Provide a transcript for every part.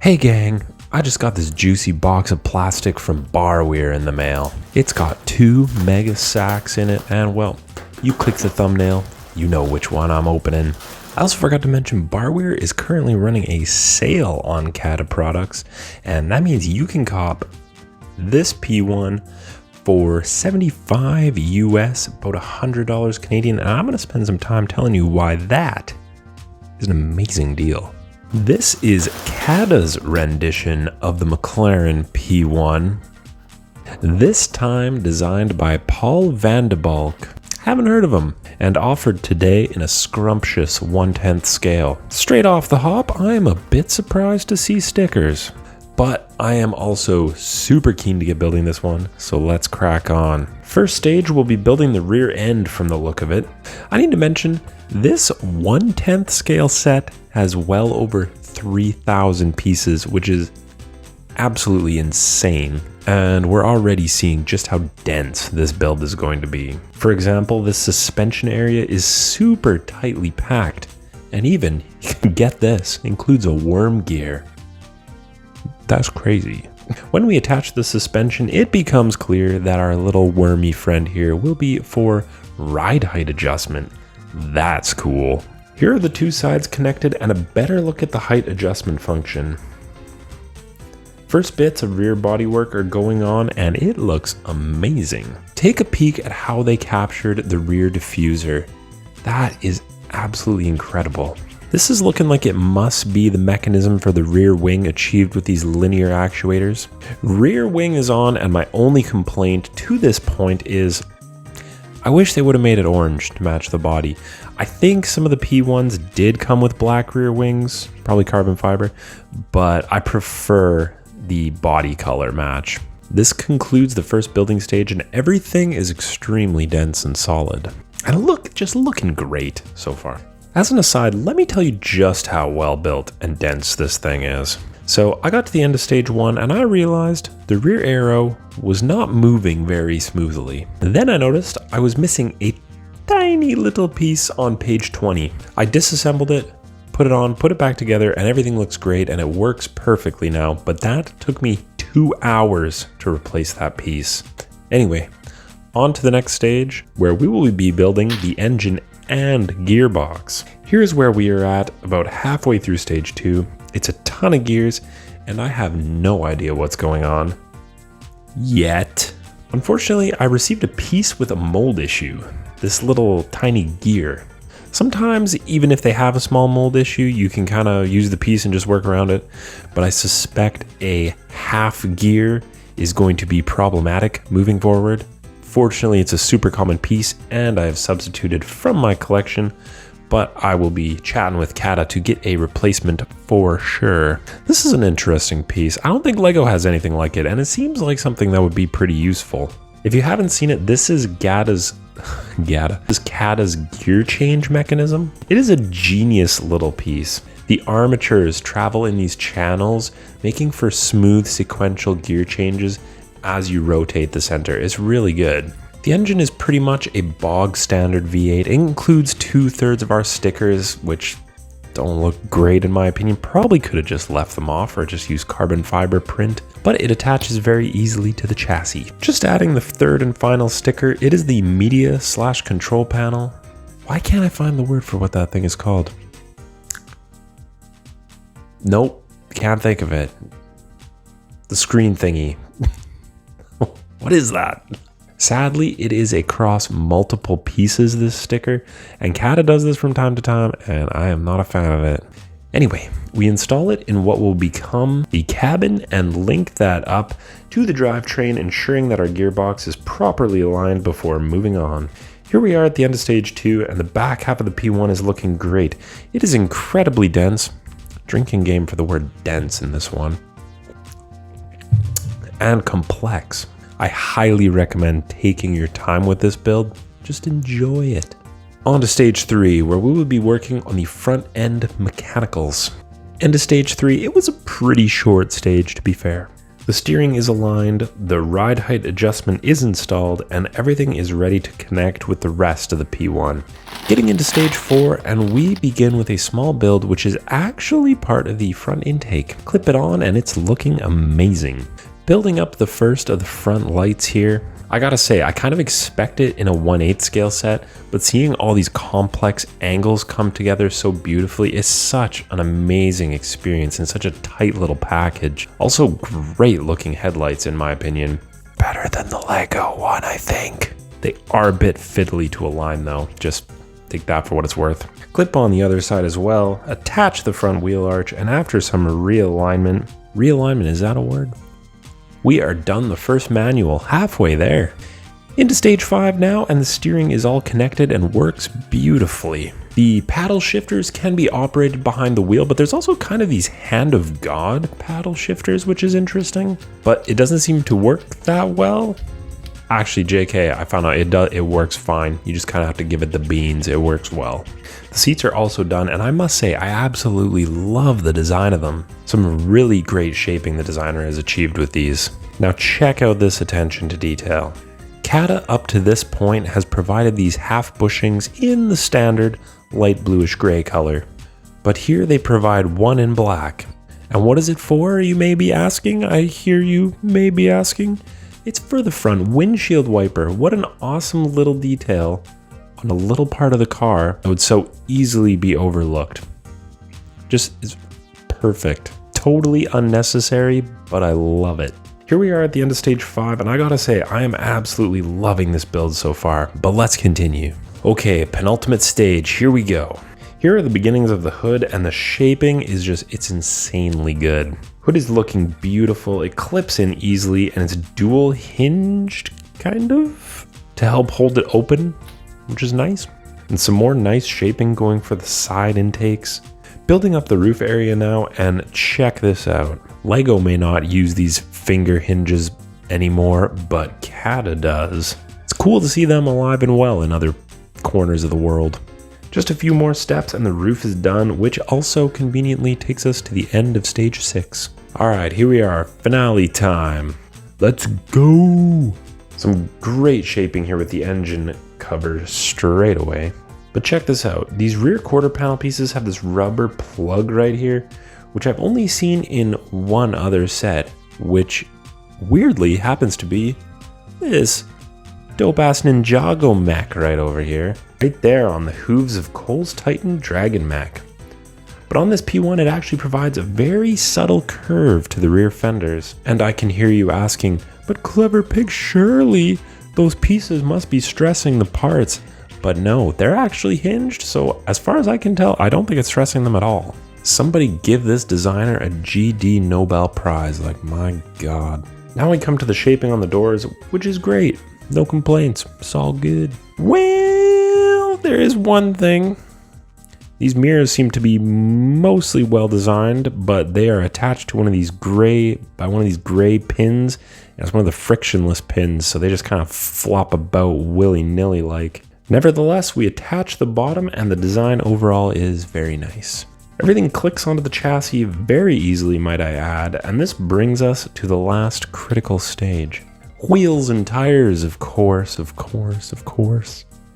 Hey gang, I just got this juicy box of plastic from Barweir in the mail. It's got 2 mega sacks in it, and well, you click the thumbnail, you know which one I'm opening. I also forgot to mention Barweir is currently running a sale on Kata products, and that means you can cop this P1 for $75 US, about $100 Canadian, and I'm gonna spend some time telling you why that is an amazing deal. This is Kata's rendition of the McLaren P1, this time designed by Paul van de Balk. Haven't heard of him, and offered today in a scrumptious 1/10 scale. Straight off the hop, I am a bit surprised to see stickers, but I am also super keen to get building this one, so let's crack on. First stage, we'll be building the rear end from the look of it. I need to mention, this 1/10 scale set has well over 3,000 pieces, which is absolutely insane. And we're already seeing just how dense this build is going to be. For example, this suspension area is super tightly packed, and even, get this, includes a worm gear. That's crazy. When we attach the suspension, it becomes clear that our little wormy friend here will be for ride height adjustment. That's cool. Here are the 2 sides connected and a better look at the height adjustment function. First bits of rear bodywork are going on and it looks amazing. Take a peek at how they captured the rear diffuser. That is absolutely incredible. This is looking like it must be the mechanism for the rear wing achieved with these linear actuators. Rear wing is on, and my only complaint to this point is I wish they would have made it orange to match the body. I think some of the P1s did come with black rear wings, probably carbon fiber, but I prefer the body color match. This concludes the first building stage, and everything is extremely dense and solid. And just looking great so far. As an aside, let me tell you just how well built and dense this thing is. So I got to the end of stage 1 and I realized the rear aero was not moving very smoothly. Then I noticed I was missing a tiny little piece on page 20. I disassembled it, put it on, put it back together, and everything looks great and it works perfectly now, but that took me 2 hours to replace that piece. Anyway, on to the next stage where we will be building the engine and gearbox. Here's where we are at about halfway through stage 2. It's a ton of gears and I have no idea what's going on yet. Unfortunately, I received a piece with a mold issue, this little tiny gear. Sometimes even if they have a small mold issue, you can kind of use the piece and just work around it, but I suspect a half gear is going to be problematic moving forward. Fortunately, it's a super common piece and I have substituted from my collection, but I will be chatting with Kata to get a replacement for sure. This is an interesting piece. I don't think LEGO has anything like it, and it seems like something that would be pretty useful. If you haven't seen it, this is Kata's gear change mechanism. It is a genius little piece. The armatures travel in these channels, making for smooth sequential gear changes as you rotate the center. It's really good. The engine is pretty much a bog standard V8. It includes 2/3 of our stickers, which don't look great in my opinion. Probably could have just left them off or just used carbon fiber print, but it attaches very easily to the chassis. Just adding the 3rd and final sticker, it is the media/control panel. Why can't I find the word for what that thing is called? Nope, can't think of it. The screen thingy. What is that? Sadly, it is across multiple pieces, this sticker, and Kata does this from time to time, and I am not a fan of it. Anyway, we install it in what will become the cabin and link that up to the drivetrain, ensuring that our gearbox is properly aligned before moving on. Here we are at the end of stage 2, and the back half of the P1 is looking great. It is incredibly dense. Drinking game for the word dense in this one. And complex. I highly recommend taking your time with this build. Just enjoy it. On to stage 3, where we will be working on the front end mechanicals. End of stage 3, it was a pretty short stage to be fair. The steering is aligned, the ride height adjustment is installed, and everything is ready to connect with the rest of the P1. Getting into stage 4, and we begin with a small build which is actually part of the front intake. Clip it on and it's looking amazing. Building up the first of the front lights here, I gotta say, I kind of expect it in a 1/8 scale set, but seeing all these complex angles come together so beautifully is such an amazing experience in such a tight little package. Also great looking headlights in my opinion. Better than the Lego one, I think. They are a bit fiddly to align though, just take that for what it's worth. Clip on the other side as well, attach the front wheel arch, and after some realignment, is that a word? We are done the first manual, halfway there. Into stage 5 now, and the steering is all connected and works beautifully. The paddle shifters can be operated behind the wheel, but there's also kind of these hand of God paddle shifters, which is interesting, but it doesn't seem to work that well. Actually, JK, I found out it works fine. You just kind of have to give it the beans. It works well. The seats are also done, and I must say, I absolutely love the design of them. Some really great shaping the designer has achieved with these. Now check out this attention to detail. Kata up to this point has provided these half bushings in the standard light bluish gray color. But here they provide one in black. And what is it for, you may be asking? I hear you may be asking. It's for the front windshield wiper. What an awesome little detail on a little part of the car that would so easily be overlooked. Just is perfect. Totally unnecessary, but I love it. Here we are at the end of stage 5, and I gotta say, I am absolutely loving this build so far, but let's continue. Okay, penultimate stage, here we go. Here are the beginnings of the hood, and the shaping is just, it's insanely good. Hood is looking beautiful, it clips in easily, and it's dual hinged, kind of, to help hold it open, which is nice. And some more nice shaping going for the side intakes. Building up the roof area now, and check this out. Lego may not use these finger hinges anymore, but Kata does. It's cool to see them alive and well in other corners of the world. Just a few more steps and the roof is done, which also conveniently takes us to the end of stage 6. Alright, here we are, finale time. Let's go! Some great shaping here with the engine cover straight away. But check this out, these rear quarter panel pieces have this rubber plug right here, which I've only seen in one other set, which weirdly happens to be this dope-ass Ninjago mech right over here. Right there on the hooves of Cole's Titan Dragon mech. But on this P1 it actually provides a very subtle curve to the rear fenders. And I can hear you asking, but Clever Pig, surely those pieces must be stressing the parts. But no, they're actually hinged, so as far as I can tell, I don't think it's stressing them at all. Somebody give this designer a GD Nobel Prize, like my god. Now we come to the shaping on the doors, which is great. No complaints, it's all good. Well, there is one thing. These mirrors seem to be mostly well designed, but they are attached to one of these gray pins. And it's one of the frictionless pins, so they just kind of flop about willy-nilly like. Nevertheless, we attach the bottom and the design overall is very nice. Everything clicks onto the chassis very easily, might I add, and this brings us to the last critical stage. Wheels and tires, of course.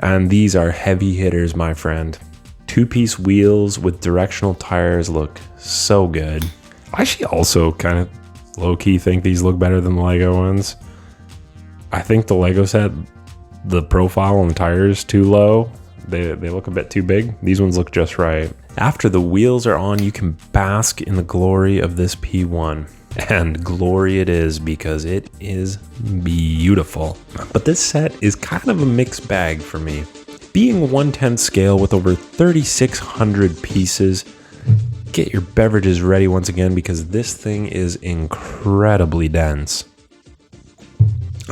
And these are heavy hitters, my friend. Two-piece wheels with directional tires look so good. I actually also kind of low-key think these look better than the Lego ones. I think the Lego set, the profile on the tires too low. They look a bit too big. These ones look just right. After the wheels are on, you can bask in the glory of this P1. And glory it is, because it is beautiful. But this set is kind of a mixed bag for me. Being 1/10 scale with over 3,600 pieces, get your beverages ready once again, because this thing is incredibly dense.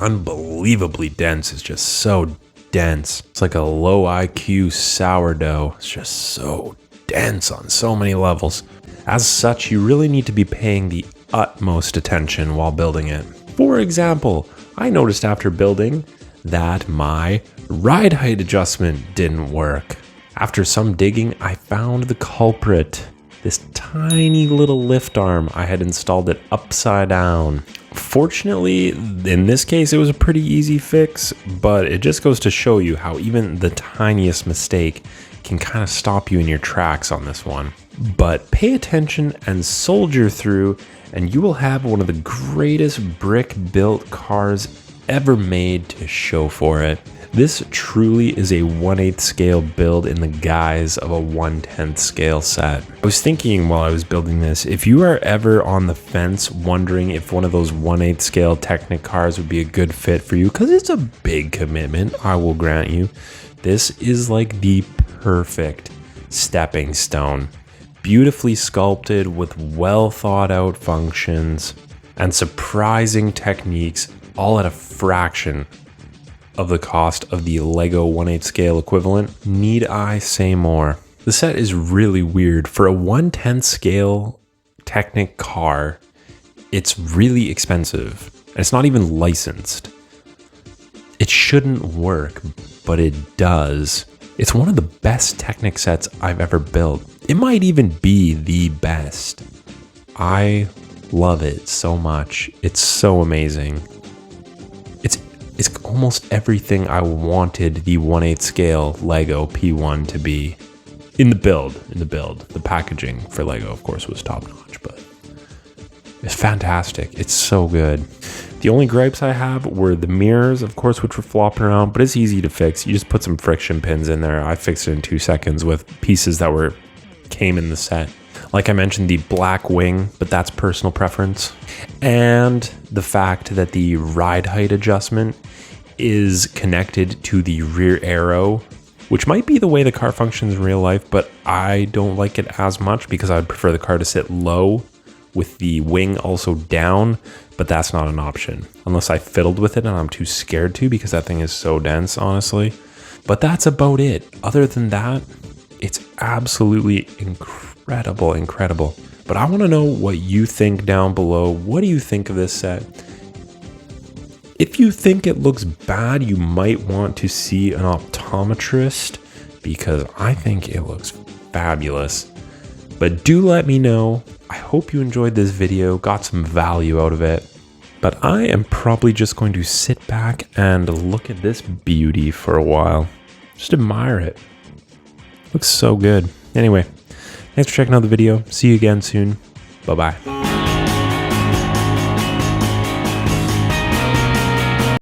Unbelievably dense. It's just so dense. It's like a low IQ sourdough. It's just so dense on so many levels. As such, you really need to be paying the utmost attention while building it. For example, I noticed after building that my ride height adjustment didn't work. After some digging, I found the culprit. this tiny little lift arm. I had installed it upside down. Fortunately, in this case, it was a pretty easy fix, but it just goes to show you how even the tiniest mistake can kind of stop you in your tracks on this one. But pay attention and soldier through, and you will have one of the greatest brick-built cars ever made to show for it. This truly is a 1/8 scale build in the guise of a 1/10 scale set. I was thinking while I was building this, if you are ever on the fence wondering if one of those 1/8 scale Technic cars would be a good fit for you, because it's a big commitment, I will grant you, this is like the perfect stepping stone. Beautifully sculpted with well thought out functions and surprising techniques, all at a fraction of the cost of the Lego 1/8 scale equivalent. Need I say more? The set is really weird. For a 1/10 scale Technic car, it's really expensive. And it's not even licensed. It shouldn't work, but it does. It's one of the best Technic sets I've ever built. It might even be the best. I love it so much. It's so amazing. It's almost everything I wanted the 1/8 scale Lego P1 to be. In the build. The packaging for Lego, of course, was top notch, but it's fantastic. It's so good. The only gripes I have were the mirrors, of course, which were flopping around, but it's easy to fix. You just put some friction pins in there. I fixed it in 2 seconds with pieces that came in the set. Like I mentioned, the black wing, but that's personal preference. And the fact that the ride height adjustment is connected to the rear arrow, which might be the way the car functions in real life, but I don't like it as much because I would prefer the car to sit low with the wing also down, but that's not an option unless I fiddled with it and I'm too scared to because that thing is so dense, honestly. But that's about it. Other than that, it's absolutely incredible. But I want to know what you think down below. What do you think of this set? If you think it looks bad, you might want to see an optometrist because I think it looks fabulous. But do let me know. I hope you enjoyed this video, got some value out of it. But I am probably just going to sit back and look at this beauty for a while. Just admire it. Looks so good. Anyway, thanks for checking out the video. See you again soon. Bye-bye.